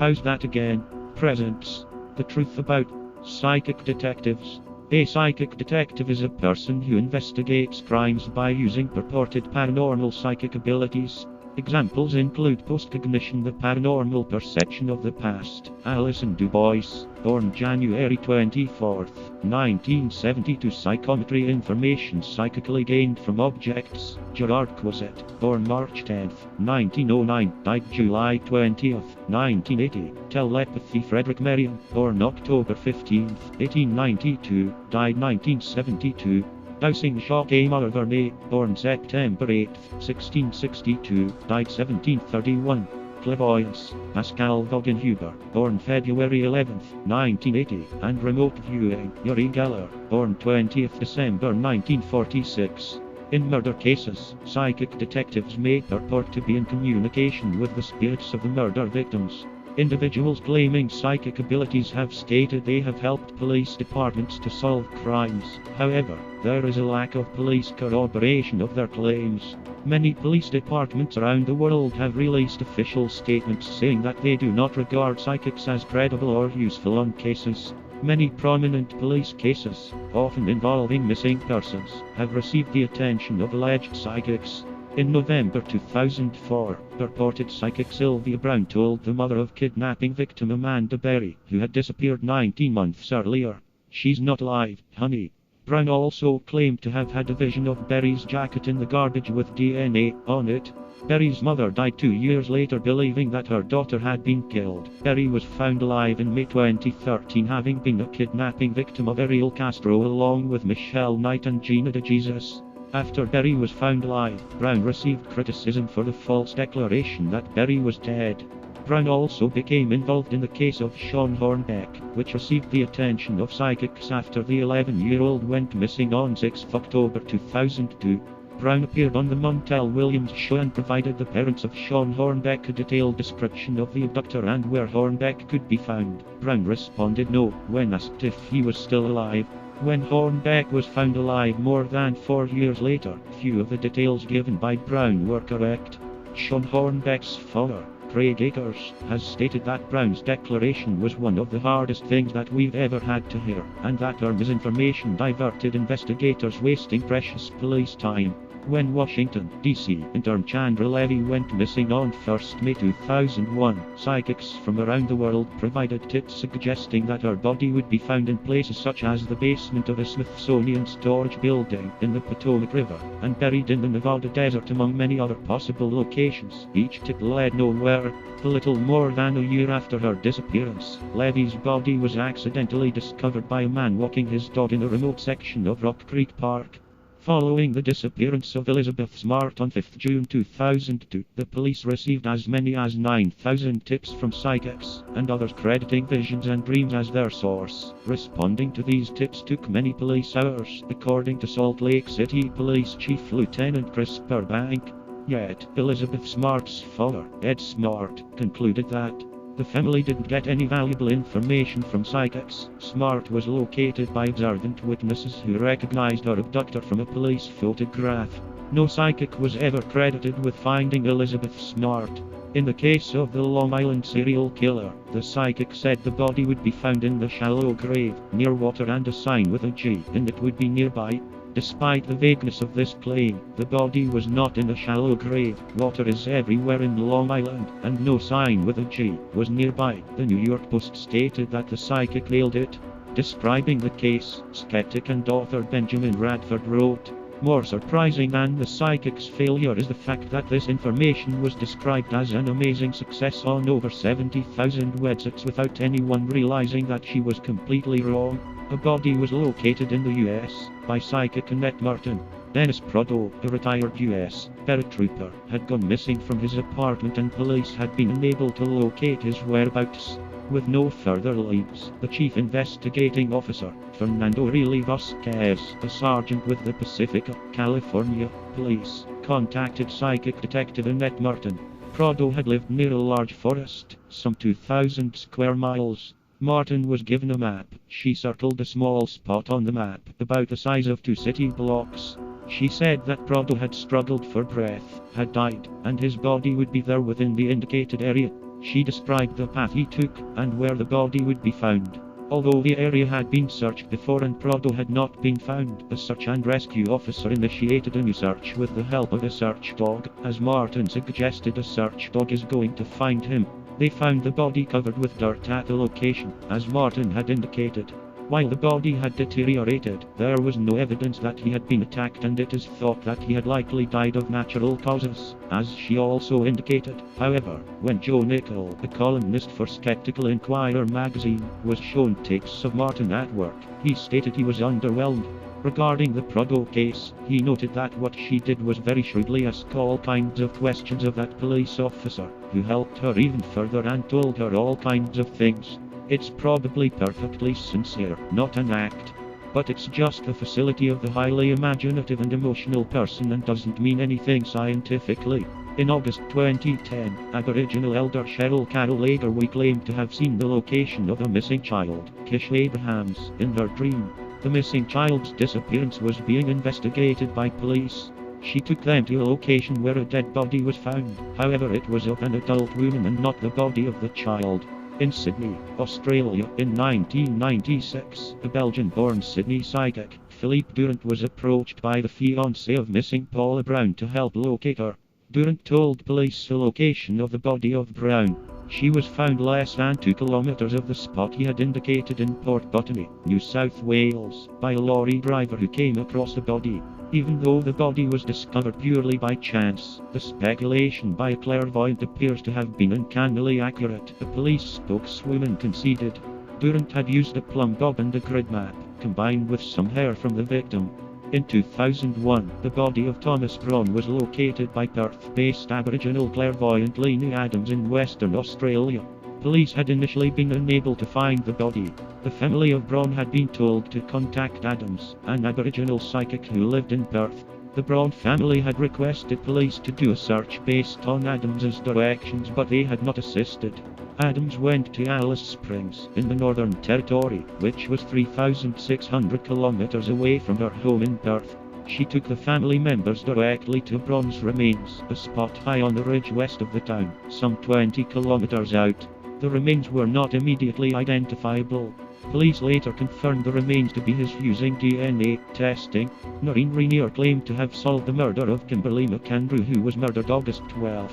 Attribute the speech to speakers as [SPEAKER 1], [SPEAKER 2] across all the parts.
[SPEAKER 1] How's that again? Presents the truth about psychic detectives. A psychic detective is a person who investigates crimes by using purported paranormal psychic abilities. Examples include postcognition, the paranormal perception of the past. Allison DuBois, born January 24, 1972. Psychometry, information psychically gained from objects. Gerard Croiset, born March 10, 1909, died July 20, 1980. Telepathy. Frederick Marion, born October 15, 1892, died 1972. Dowsing. Jacques Aymar-Vernay, born September 8, 1662, died 1731. Clairvoyance. Pascal Voggenhuber, born February 11, 1980, and remote viewing. Uri Geller, born 20th December 1946. In murder cases, psychic detectives may purport to be in communication with the spirits of the murder victims. Individuals claiming psychic abilities have stated they have helped police departments to solve crimes. However, there is a lack of police corroboration of their claims. Many police departments around the world have released official statements saying that they do not regard psychics as credible or useful on cases. Many prominent police cases, often involving missing persons, have received the attention of alleged psychics. In November 2004, purported psychic Sylvia Brown told the mother of kidnapping victim Amanda Berry, who had disappeared 19 months earlier, "She's not alive, honey." Brown also claimed to have had a vision of Berry's jacket in the garbage with DNA on it. Berry's mother died 2 years later, believing that her daughter had been killed. Berry was found alive in May 2013, having been a kidnapping victim of Ariel Castro along with Michelle Knight and Gina DeJesus. After Berry was found alive, Brown received criticism for the false declaration that Berry was dead. Brown also became involved in the case of Sean Hornbeck, which received the attention of psychics after the 11-year-old went missing on 6 October 2002. Brown appeared on the Montel Williams show and provided the parents of Sean Hornbeck a detailed description of the abductor and where Hornbeck could be found. Brown responded no when asked if he was still alive. When Hornbeck was found alive more than 4 years later, few of the details given by Brown were correct. Sean Hornbeck's father, Craig Akers, has stated that Brown's declaration was one of the hardest things that we've ever had to hear, and that our misinformation diverted investigators, wasting precious police time. When Washington, D.C. intern Chandra Levy went missing on 1 May 2001, psychics from around the world provided tips suggesting that her body would be found in places such as the basement of a Smithsonian storage building in the Potomac River, and buried in the Nevada desert, among many other possible locations. Each tip led nowhere. A little more than a year after her disappearance, Levy's body was accidentally discovered by a man walking his dog in a remote section of Rock Creek Park. Following the disappearance of Elizabeth Smart on 5 June 2002, the police received as many as 9,000 tips from psychics, and others crediting visions and dreams as their source. Responding to these tips took many police hours, according to Salt Lake City Police Chief Lieutenant Chris Burbank. Yet, Elizabeth Smart's father, Ed Smart, concluded that the family didn't get any valuable information from psychics. Smart was located by observant witnesses who recognized her abductor from a police photograph. No psychic was ever credited with finding Elizabeth Smart. In the case of the Long Island serial killer, the psychic said the body would be found in the shallow grave, near water, and a sign with a G in it would be nearby. Despite the vagueness of this claim, the body was not in a shallow grave. Water is everywhere in Long Island, and no sign with a G was nearby. The New York Post stated that the psychic nailed it. Describing the case, skeptic and author Benjamin Radford wrote, "More surprising than the psychic's failure is the fact that this information was described as an amazing success on over 70,000 websites without anyone realizing that she was completely wrong." A body was located in the U.S. by psychic Annette Martin. Dennis Prado, a retired U.S. paratrooper, had gone missing from his apartment, and police had been unable to locate his whereabouts. With no further leads, the chief investigating officer, Fernando Riley Vasquez, a sergeant with the Pacifica, California Police, contacted psychic detective Annette Martin. Prado had lived near a large forest, some 2,000 square miles. Martin was given a map. She circled a small spot on the map, about the size of 2 city blocks. She said that Prado had struggled for breath, had died, and his body would be there within the indicated area. She described the path he took, and where the body would be found. Although the area had been searched before and Prado had not been found, a search and rescue officer initiated a new search with the help of a search dog. As Martin suggested, a search dog is going to find him. They found the body covered with dirt at the location, as Martin had indicated. While the body had deteriorated, there was no evidence that he had been attacked, and it is thought that he had likely died of natural causes, as she also indicated. However, when Joe Nichol, a columnist for Skeptical Inquirer magazine, was shown tapes of Martin at work, he stated he was underwhelmed. Regarding the Prado case, he noted that what she did was very shrewdly ask all kinds of questions of that police officer, who helped her even further and told her all kinds of things. It's probably perfectly sincere, not an act. But it's just the facility of the highly imaginative and emotional person and doesn't mean anything scientifically. In August 2010, Aboriginal elder Cheryl Carroll Lagerwey claimed to have seen the location of a missing child, Kish Abrahams, in her dream. The missing child's disappearance was being investigated by police. She took them to a location where a dead body was found. However, it was of an adult woman and not the body of the child. In Sydney, Australia, in 1996, a Belgian-born Sydney psychic, Philippe Durant, was approached by the fiancé of missing Paula Brown to help locate her. Durant told police the location of the body of Brown. She was found less than 2 kilometers of the spot he had indicated in Port Botany, New South Wales, by a lorry driver who came across the body. Even though the body was discovered purely by chance, the speculation by a clairvoyant appears to have been uncannily accurate, a police spokeswoman conceded. Durant had used a plumb bob and a grid map, combined with some hair from the victim. In 2001, the body of Thomas Braun was located by Perth-based Aboriginal clairvoyant Lainey Adams in Western Australia. Police had initially been unable to find the body. The family of Braun had been told to contact Adams, an Aboriginal psychic who lived in Perth. The Braun family had requested police to do a search based on Adams's directions, but they had not assisted. Adams went to Alice Springs, in the Northern Territory, which was 3,600 kilometers away from her home in Perth. She took the family members directly to Braun's remains, a spot high on the ridge west of the town, some 20 kilometers out. The remains were not immediately identifiable. Police later confirmed the remains to be his using DNA testing. Noreen Rainier claimed to have solved the murder of Kimberly McAndrew, who was murdered August 12,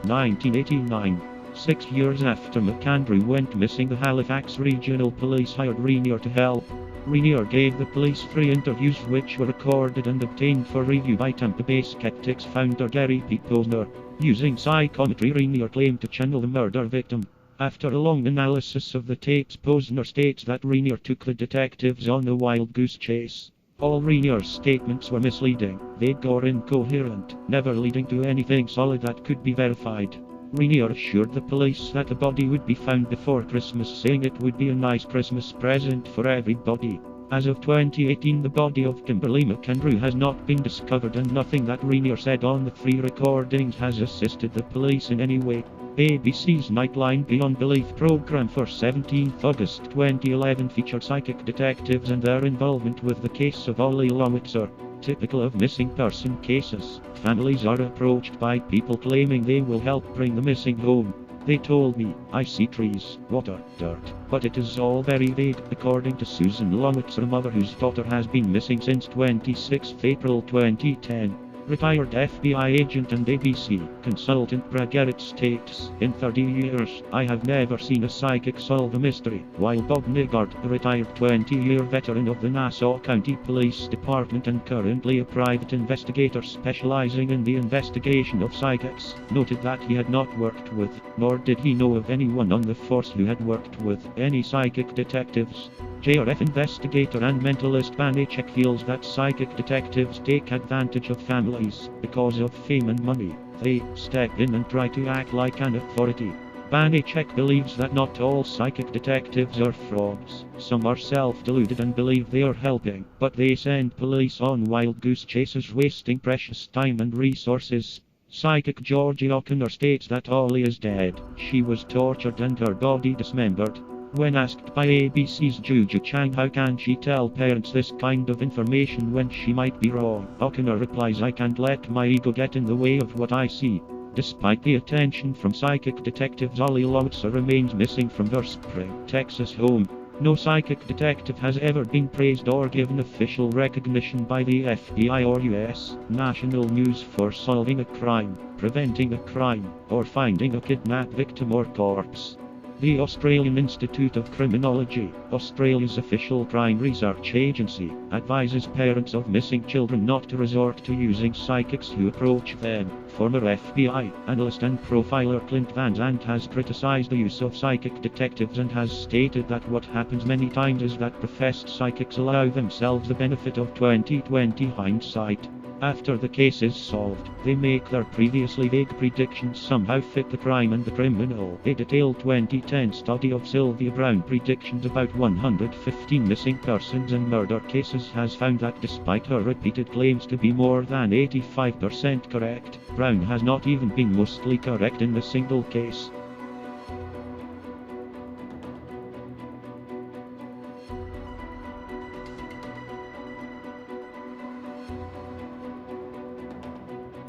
[SPEAKER 1] 1989. 6 years after McAndrew went missing, the Halifax Regional Police hired Rainier to help. Rainier gave the police 3 interviews which were recorded and obtained for review by Tampa Bay Skeptics founder Gary P. Posner. Using psychometry, Rainier claimed to channel the murder victim. After a long analysis of the tapes, Posner states that Rainier took the detectives on a wild goose chase. All Rainier's statements were misleading, vague or incoherent, never leading to anything solid that could be verified. Rainier assured the police that the body would be found before Christmas, saying it would be a nice Christmas present for everybody. As of 2018, the body of Kimberly McAndrew has not been discovered, and nothing that Rainier said on the 3 recordings has assisted the police in any way. ABC's Nightline Beyond Belief program for 17th August 2011 featured psychic detectives and their involvement with the case of Ollie Lowitzer. Typical of missing person cases, families are approached by people claiming they will help bring the missing home. They told me, I see trees, water, dirt, but it is all very vague, according to Susan Lowitzer, a mother whose daughter has been missing since 26 April 2010. Retired FBI agent and ABC consultant Brad Garrett states, in 30 years, I have never seen a psychic solve a mystery, while Bob Niggard, a retired 20-year veteran of the Nassau County Police Department and currently a private investigator specializing in the investigation of psychics, noted that he had not worked with, nor did he know of anyone on the force who had worked with, any psychic detectives. JRF investigator and mentalist Banachek feels that psychic detectives take advantage of families because of fame and money. They step in and try to act like an authority. Banachek believes that not all psychic detectives are frauds. Some are self-deluded and believe they are helping, but they send police on wild goose chases, wasting precious time and resources. Psychic Georgie O'Connor states that Ollie is dead. She was tortured and her body dismembered. When asked by ABC's Juju Chang how can she tell parents this kind of information when she might be wrong, O'Connor replies, I can't let my ego get in the way of what I see. Despite the attention from psychic detectives, Ollie Lotzer remains missing from her Spring, Texas home. No psychic detective has ever been praised or given official recognition by the FBI or US National News for solving a crime, preventing a crime, or finding a kidnapped victim or corpse. The Australian Institute of Criminology, Australia's official crime research agency, advises parents of missing children not to resort to using psychics who approach them. Former FBI analyst and profiler Clint Van Zandt has criticized the use of psychic detectives and has stated that what happens many times is that professed psychics allow themselves the benefit of 20/20 hindsight. After the case is solved, they make their previously vague predictions somehow fit the crime and the criminal. A detailed 2010 study of Sylvia Brown predictions about 115 missing persons and murder cases has found that despite her repeated claims to be more than 85% correct, Brown has not even been mostly correct in a single case.